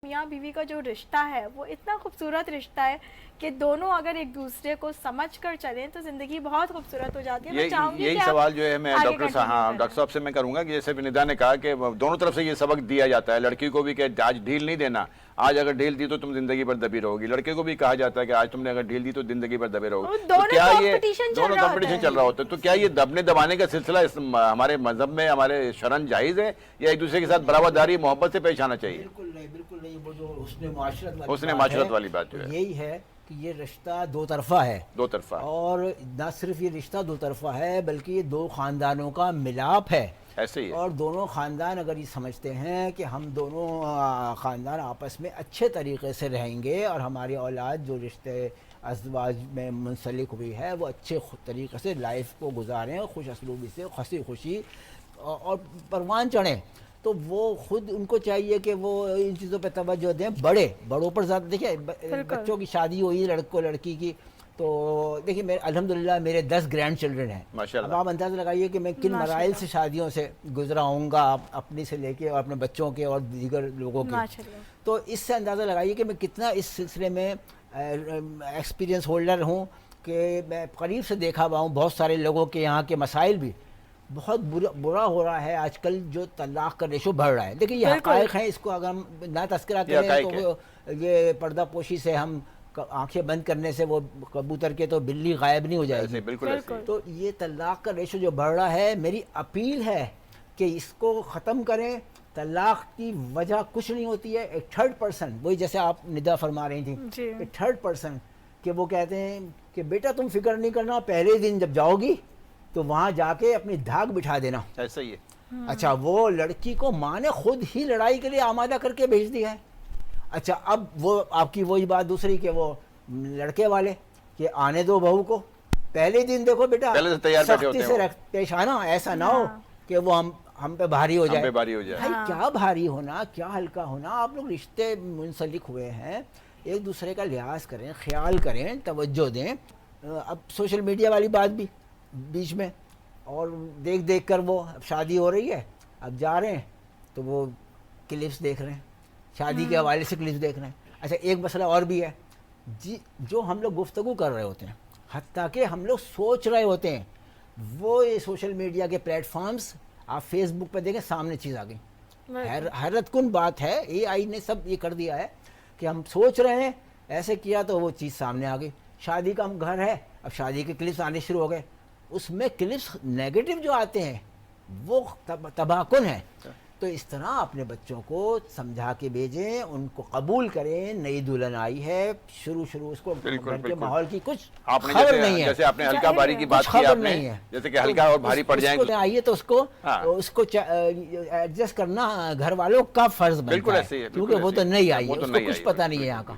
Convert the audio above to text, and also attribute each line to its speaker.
Speaker 1: میاں بیوی کا جو رشتہ ہے وہ اتنا خوبصورت رشتہ ہے کہ دونوں اگر ایک دوسرے کو سمجھ کر چلیں تو زندگی بہت خوبصورت ہو جاتی ہے. میں چاہوں گی
Speaker 2: یہی سوال جو ہے میں ڈاکٹر صاحب سے میں کروں گا کہ جیسے ندا نے کہا کہ دونوں طرف سے یہ سبق دیا جاتا ہے, لڑکی کو بھی کہ آج ڈھیل نہیں دینا, آج اگر ڈھیل دی تو تم زندگی پر دبی رہو گی, لڑکے کو بھی کہا جاتا ہے کہ آج تم نے اگر ڈھیل دی تو زندگی پر دبے رہو گی. تو کیا یہ دونوں کمپٹیشن چل رہا ہوتا ہے, تو کیا یہ دبنے دبانے کا سلسلہ ہمارے مذہب میں, ہمارے شرعاً جائز ہے, یا ایک دوسرے کے ساتھ برابرداری محبت سے پیش آنا چاہیے؟
Speaker 3: بالکل نہیں. وہ جو
Speaker 2: حسن معاشرت والی بات جو ہے
Speaker 3: یہی ہے کہ یہ رشتہ دو طرفہ ہے, اور نہ صرف یہ رشتہ دو طرفہ ہے بلکہ یہ دو خاندانوں کا ملاپ ہے.
Speaker 2: ایسے ہی ہے. اور
Speaker 3: دونوں خاندان اگر یہ سمجھتے ہیں کہ ہم دونوں خاندان آپس میں اچھے طریقے سے رہیں گے اور ہماری اولاد جو رشتے ازواج میں منسلک ہوئی ہے وہ اچھے طریقے سے لائف کو گزاریں, خوش اسلوبی سے ہنسی خوشی اور پروان چڑھیں, تو وہ خود ان کو چاہیے کہ وہ ان چیزوں پہ توجہ دیں. بڑوں پر زیادہ دیکھیں, بچوں کی شادی ہوئی لڑکوں لڑکی کی, تو دیکھیے الحمدللہ میرے 10 گرینڈ چلڈرن ہیں. اب آپ اندازہ لگائیے کہ میں کن مراحل سے شادیوں سے گزرا ہوں گا, اپنی سے لے کے اور اپنے بچوں کے اور دیگر لوگوں کے. تو اس سے اندازہ لگائیے کہ میں کتنا اس سلسلے میں ایکسپیرینس ہولڈر ہوں, کہ میں قریب سے دیکھا ہوا ہوں بہت سارے لوگوں کے یہاں کے مسائل بھی. بہت برا ہو رہا ہے آج کل جو طلاق کا ریشو بڑھ رہا ہے. دیکھیں یہ حقائق ہیں, اس کو اگر ہم نہ تذکرہ کریں تو یہ پردہ پوشی سے ہم آنکھیں بند کرنے سے وہ کبوتر کے تو بلی غائب نہیں ہو جائے گی.
Speaker 2: بالکل.
Speaker 3: تو یہ طلاق کا ریشو جو بڑھ رہا ہے, میری اپیل ہے کہ اس کو ختم کریں. طلاق کی وجہ کچھ نہیں ہوتی ہے, ایک تھرڈ پرسن, وہی جیسے آپ ندا فرما رہی تھیں, کہ تھرڈ پرسن کہ وہ کہتے ہیں کہ بیٹا تم فکر نہیں کرنا, پہلے دن جب جاؤ گی تو وہاں جا کے اپنی دھاگ بٹھا دینا.
Speaker 2: ایسا ہی ہے.
Speaker 3: اچھا, وہ لڑکی کو ماں نے خود ہی لڑائی کے لیے آمادہ کر کے بھیج دیا ہے. اچھا, اب وہ آپ کی وہی بات دوسری کہ وہ لڑکے والے کہ آنے دو بہو کو, پہلے دن دیکھو بیٹا سختی سے پیش آنا, ایسا نہ ہو کہ وہ ہم پہ بھاری ہو جائے. بھائی کیا بھاری ہونا, کیا ہلکا ہونا, آپ لوگ رشتے منسلک ہوئے ہیں, ایک دوسرے کا لحاظ کریں, خیال کریں, توجہ دیں. اب سوشل میڈیا والی بات بھی بیچ میں, اور دیکھ کر وہ اب شادی ہو رہی ہے, اب جا رہے ہیں تو وہ کلپس دیکھ رہے ہیں, شادی کے حوالے سے کلپس دیکھ رہے ہیں. اچھا, ایک مسئلہ اور بھی ہے جی, جو ہم لوگ گفتگو کر رہے ہوتے ہیں, حتیٰ کہ ہم لوگ سوچ رہے ہوتے ہیں, وہ یہ سوشل میڈیا کے پلیٹ فارمز, آپ فیس بک پہ دیکھیں سامنے چیز آ گئی. حیرت کن بات ہے, اے آئی نے سب یہ کر دیا ہے کہ ہم سوچ رہے ہیں, ایسے کیا تو وہ چیز سامنے آ گئی. شادی کا گھر ہے, اب شادی کے کلپس آنے شروع ہو گئے, اس میں کلپس نیگیٹو جو آتے ہیں وہ تباہ کن ہیں. تو اس طرح اپنے بچوں کو سمجھا کے بھیجیں, ان کو قبول کریں. نئی دلہن آئی ہے, شروع اس کو گھر کے ماحول کی کچھ خبر نہیں ہے,
Speaker 2: جیسے آپ نے ہلکا بھاری کی بات کی, آپ نے جیسے کہ ہلکا اور بھاری پڑ جائیں گے,
Speaker 3: آئیے تو اس کو ایڈجسٹ کرنا گھر والوں کا فرض بنتا ہے, کیونکہ وہ تو نہیں آئی ہے, اس کو کچھ پتہ نہیں ہے یہاں کا.